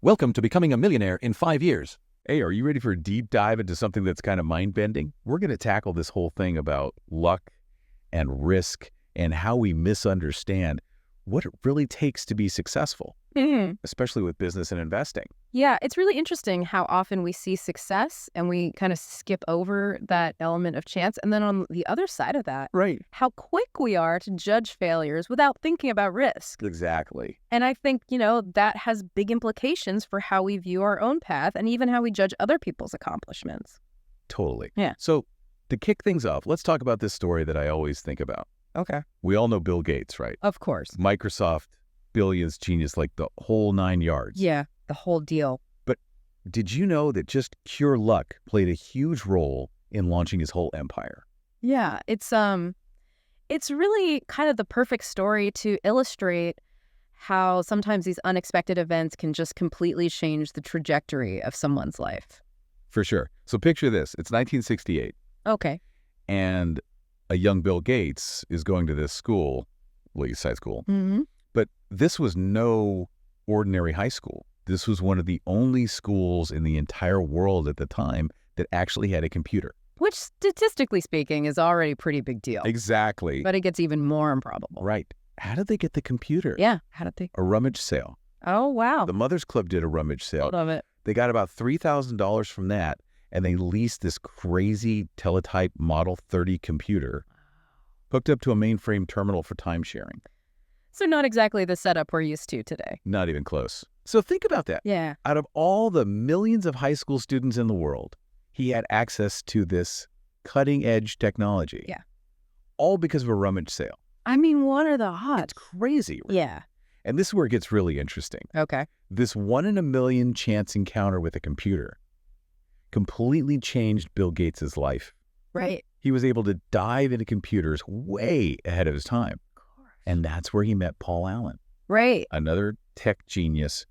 Welcome to becoming a millionaire in 5 years. Hey, are you ready for a deep dive into something that's kind of mind-bending? We're going to tackle this whole thing about luck and risk and how we misunderstand what it really takes to be successful, especially with business and investing. Yeah, it's really interesting how often we see success and we kind of skip over that element of chance. And then on the other side of that, Right. how quick we are to judge failures without thinking about risk. Exactly. And I think, that has big implications for how we view our own path and even how we judge other people's accomplishments. Totally. Yeah. So to kick things off, let's talk about this story that I always think about. Okay. We all know Bill Gates, right? Of course. Microsoft, billions, genius, like the whole 9 yards. Yeah, the whole deal. But did you know that just pure luck played a huge role in launching his whole empire? Yeah, it's really kind of the perfect story to illustrate how sometimes these unexpected events can just completely change the trajectory of someone's life. For sure. So picture this. It's 1968, Okay. and a young Bill Gates is going to this school, East Side School. Mm-hmm. But this was no ordinary high school. This was one of the only schools in the entire world at the time that actually had a computer. Which, statistically speaking, is already a pretty big deal. Exactly. But it gets even more improbable. Right. How did they get the computer? Yeah. How did they? A rummage sale. Oh, wow. The Mothers Club did a rummage sale. Love it. They got about $3,000 from that, and they leased this crazy teletype Model 30 computer hooked up to a mainframe terminal for time sharing. So not exactly the setup we're used to today. Not even close. So think about that. Yeah. Out of all the millions of high school students in the world, he had access to this cutting-edge technology. Yeah. All because of a rummage sale. I mean, what are the odds? It's crazy. Right? Yeah. And this is where it gets really interesting. Okay. This 1 in a million chance encounter with a computer completely changed Bill Gates' life. Right. He was able to dive into computers way ahead of his time. And that's where he met Paul Allen, Right. another tech genius.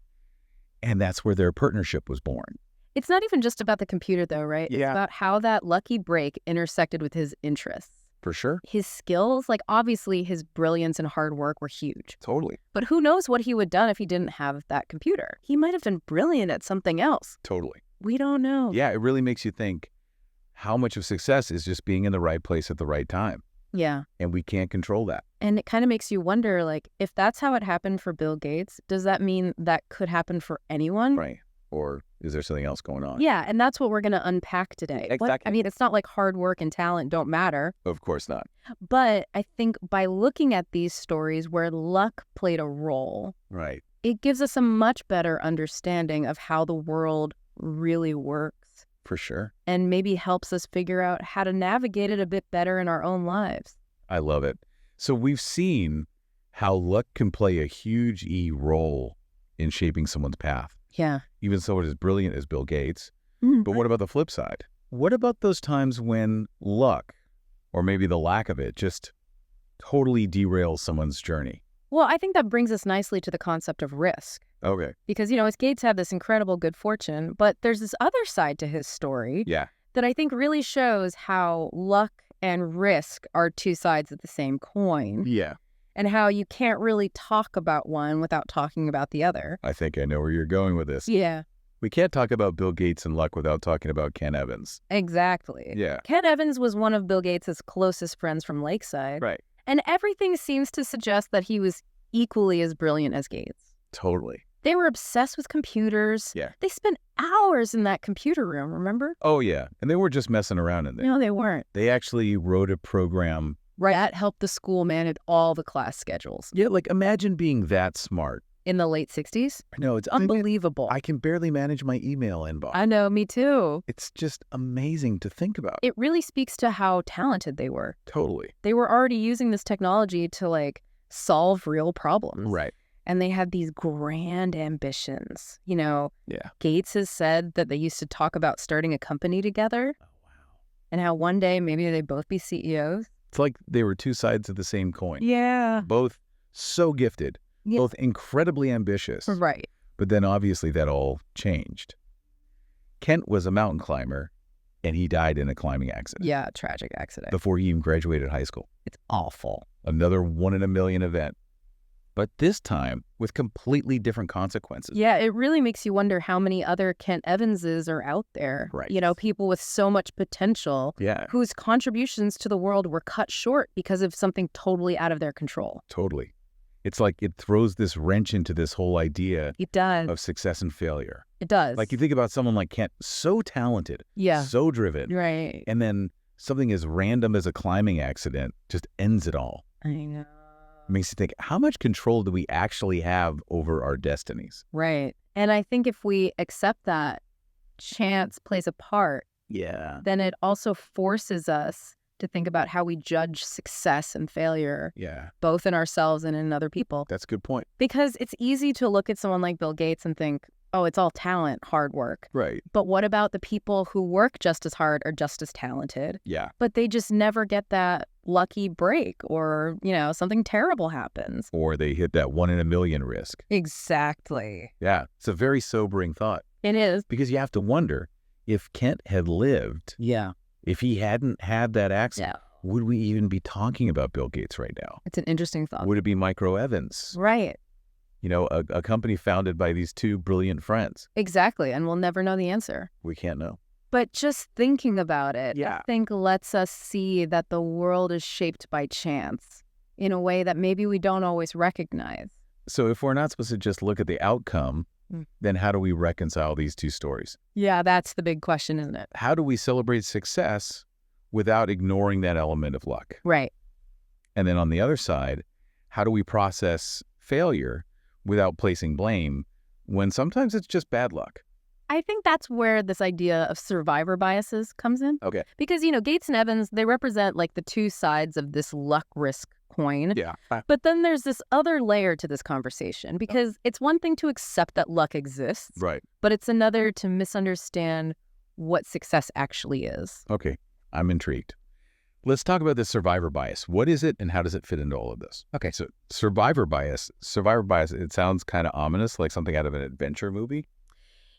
And that's where their partnership was born. It's not even just about the computer, though, right? Yeah. It's about how that lucky break intersected with his interests. For sure. His skills, like obviously his brilliance and hard work were huge. Totally. But who knows what he would have done if he didn't have that computer? He might have been brilliant at something else. Totally. We don't know. Yeah, it really makes you think how much of success is just being in the right place at the right time. Yeah. And we can't control that. And it kind of makes you wonder, like, if that's how it happened for Bill Gates, does that mean that could happen for anyone? Right. Or is there something else going on? Yeah, and that's what we're going to unpack today. Exactly. It's not like hard work and talent don't matter, Of course not. but I think by looking at these stories where luck played a role, Right. it gives us a much better understanding of how the world really works For sure. and maybe helps us figure out how to navigate it a bit better in our own lives. I love it. So we've seen how luck can play a huge role in shaping someone's path. Yeah. Even someone as brilliant as Bill Gates. Mm. But what about the flip side? What about those times when luck, or maybe the lack of it, just totally derails someone's journey? Well, I think that brings us nicely to the concept of risk. Okay. Because, as Gates had this incredible good fortune, but there's this other side to his story Yeah. that I think really shows how luck and risk are two sides of the same coin, Yeah. and how you can't really talk about one without talking about the other. I think I know where you're going with this. Yeah, We can't talk about Bill Gates and luck without talking about Ken Evans. exactly. Yeah. Ken Evans was one of Bill Gates' closest friends from Lakeside, Right. and everything seems to suggest that he was equally as brilliant as Gates. Totally. They were obsessed with computers. Yeah. They spent hours in that computer room, remember? Oh, yeah. And they were just messing around in there. No, they weren't. They actually wrote a program. Right. That helped the school manage all the class schedules. Yeah, like imagine being that smart. In the late 60s? No, it's Unbelievable. I can barely manage my email inbox. I know, me too. It's just amazing to think about. It really speaks to how talented they were. Totally. They were already using this technology to, solve real problems. Right. And they had these grand ambitions. Yeah. Gates has said that they used to talk about starting a company together. Oh, wow. And how one day maybe they'd both be CEOs. It's like they were two sides of the same coin. Yeah. Both so gifted, Yeah. both incredibly ambitious. Right. But then obviously that all changed. Kent was a mountain climber, and he died in a climbing accident Yeah, tragic accident. before he even graduated high school. It's awful. Another 1 in a million event. but this time with completely different consequences. Yeah, it really makes you wonder how many other Kent Evanses are out there. Right. You know, people with so much potential Yeah, whose contributions to the world were cut short because of something totally out of their control. totally. It's like it throws this wrench into this whole idea It does. of success and failure. It does. Like you think about someone like Kent, so talented, Yeah. so driven, Right. and then something as random as a climbing accident just ends it all. I know. It makes you think, how much control do we actually have over our destinies? Right. And I think if we accept that chance plays a part, Yeah. then it also forces us to think about how we judge success and failure, Yeah, both in ourselves and in other people. that's a good point. Because it's easy to look at someone like Bill Gates and think, oh, it's all talent, hard work. Right. But what about the people who work just as hard or just as talented, Yeah. but they just never get that lucky break or, you know, something terrible happens? Or they hit that 1 in a million risk. Exactly. Yeah. It's a very sobering thought It is. because you have to wonder if Kent had lived, Yeah. if he hadn't had that accident, Yeah. would we even be talking about Bill Gates right now? It's an interesting thought. Would it be Micro Evans? Right. You know, a company founded by these two brilliant friends. Exactly. And we'll never know the answer. We can't know. But just thinking about it, Yeah. I think lets us see that the world is shaped by chance in a way that maybe we don't always recognize. So if we're not supposed to just look at the outcome, then how do we reconcile these two stories? Yeah, that's the big question, isn't it? How do we celebrate success without ignoring that element of luck? Right. And then on the other side, how do we process failure without placing blame when sometimes it's just bad luck? I think that's where this idea of survivor biases comes in. Okay. Because, you know, Gates and Evans, they represent like the two sides of this luck risk coin. Yeah. But then there's this other layer to this conversation because it's one thing to accept that luck exists, Right. but it's another to misunderstand what success actually is. Okay. I'm intrigued. Let's talk about the survivor bias. What is it and how does it fit into all of this? Okay. So survivor bias, it sounds kind of ominous, like something out of an adventure movie.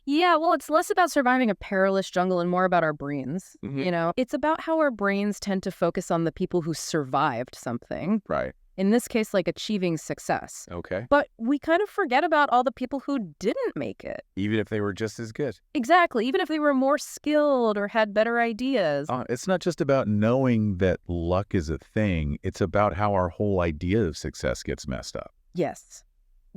Yeah, well, it's less about surviving a perilous jungle and more about our brains. Mhm. You know, it's about how our brains tend to focus on the people who survived something. Right. In this case, like achieving success. Okay. But we kind of forget about all the people who didn't make it. Even if they were just as good. Exactly. Even if they were more skilled or had better ideas. It's not just about knowing that luck is a thing. It's about how our whole idea of success gets messed up. Yes.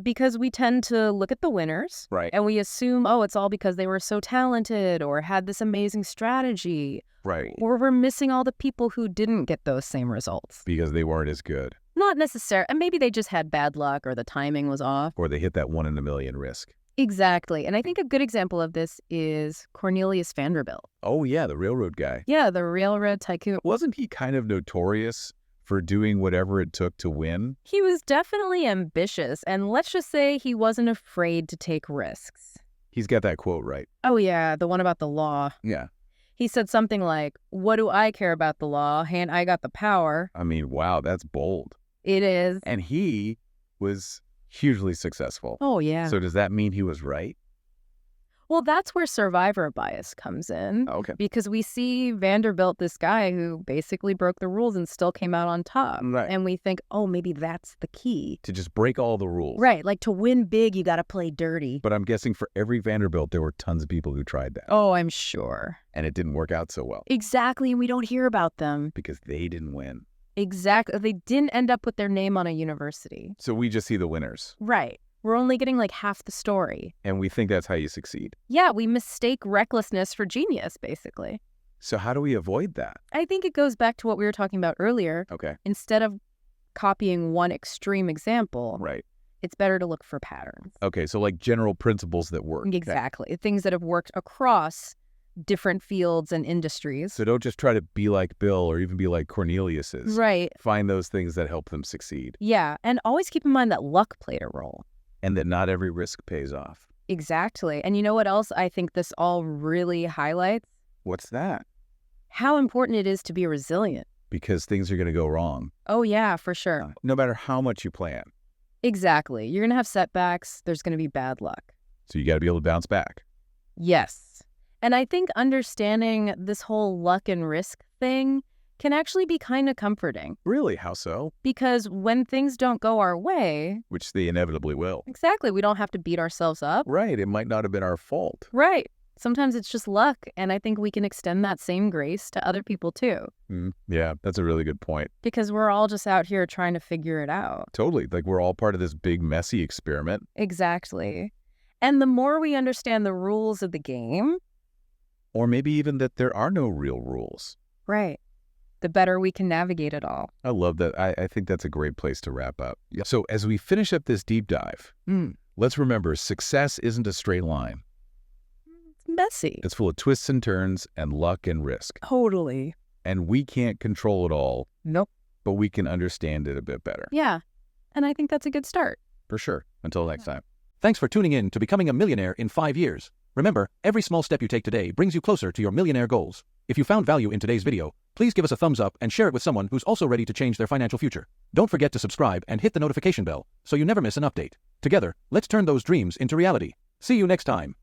Because we tend to look at the winners. Right. And we assume, oh, it's all because they were so talented or had this amazing strategy. Right. Or we're missing all the people who didn't get those same results. Because they weren't as good. Not necessarily. And maybe they just had bad luck or the timing was off. Or they hit that 1 in a million risk. Exactly. And I think a good example of this is Cornelius Vanderbilt. Oh, yeah, the railroad guy. Yeah, the railroad tycoon. Wasn't he kind of notorious for doing whatever it took to win? He was definitely ambitious. And let's just say he wasn't afraid to take risks. He's got that quote right. Oh, yeah, the one about the law. Yeah. He said something like, what do I care about the law? And I got the power. I mean, wow, that's bold. It is. And he was hugely successful. Oh, yeah. So does that mean he was right? Well, that's where survivor bias comes in. Okay. Because we see Vanderbilt, this guy who basically broke the rules and still came out on top. Right. And we think, oh, maybe that's the key. To just break all the rules. Right. Like to win big, you got to play dirty. But I'm guessing for every Vanderbilt, there were tons of people who tried that. Oh, I'm sure. And it didn't work out so well Exactly. And we don't hear about them. because they didn't win. Exactly. They didn't end up with their name on a university. So we just see the winners. Right. We're only getting like half the story. And we think that's how you succeed. Yeah, we mistake recklessness for genius, basically. So how do we avoid that? I think it goes back to what we were talking about earlier. Okay. Instead of copying one extreme example, Right. it's better to look for patterns. Okay. So like general principles that work. Okay. Exactly. Things that have worked across different fields and industries. So don't just try to be like Bill or even be like Cornelius's. Right. Find those things that help them succeed. Yeah. And always keep in mind that luck played a role. And that not every risk pays off. Exactly. And you know what else I think this all really highlights? What's that? How important it is to be resilient. Because things are going to go wrong. Oh, yeah, for sure. No matter how much you plan. Exactly. You're going to have setbacks. There's going to be bad luck. So you got to be able to bounce back. Yes. And I think understanding this whole luck and risk thing can actually be kind of comforting. Really? How so? Because when things don't go our way, Which they inevitably will. exactly, we don't have to beat ourselves up. Right. It might not have been our fault. Right. Sometimes it's just luck, and I think we can extend that same grace to other people too. Yeah, that's a really good point. Because we're all just out here trying to figure it out. Totally. Like we're all part of this big, messy experiment. Exactly. And the more we understand the rules of the game, Or maybe even that there are no real rules. right, the better we can navigate it all. I love that. I think that's a great place to wrap up. So as we finish up this deep dive, let's remember success isn't a straight line. It's messy. It's full of twists and turns and luck and risk. Totally. And we can't control it all, Nope. but we can understand it a bit better. Yeah. And I think that's a good start. For sure. Until next time. Thanks for tuning in to Becoming a Millionaire in 5 years. Remember, every small step you take today brings you closer to your millionaire goals. If you found value in today's video, please give us a thumbs up and share it with someone who's also ready to change their financial future. Don't forget to subscribe and hit the notification bell so you never miss an update. Together, let's turn those dreams into reality. See you next time.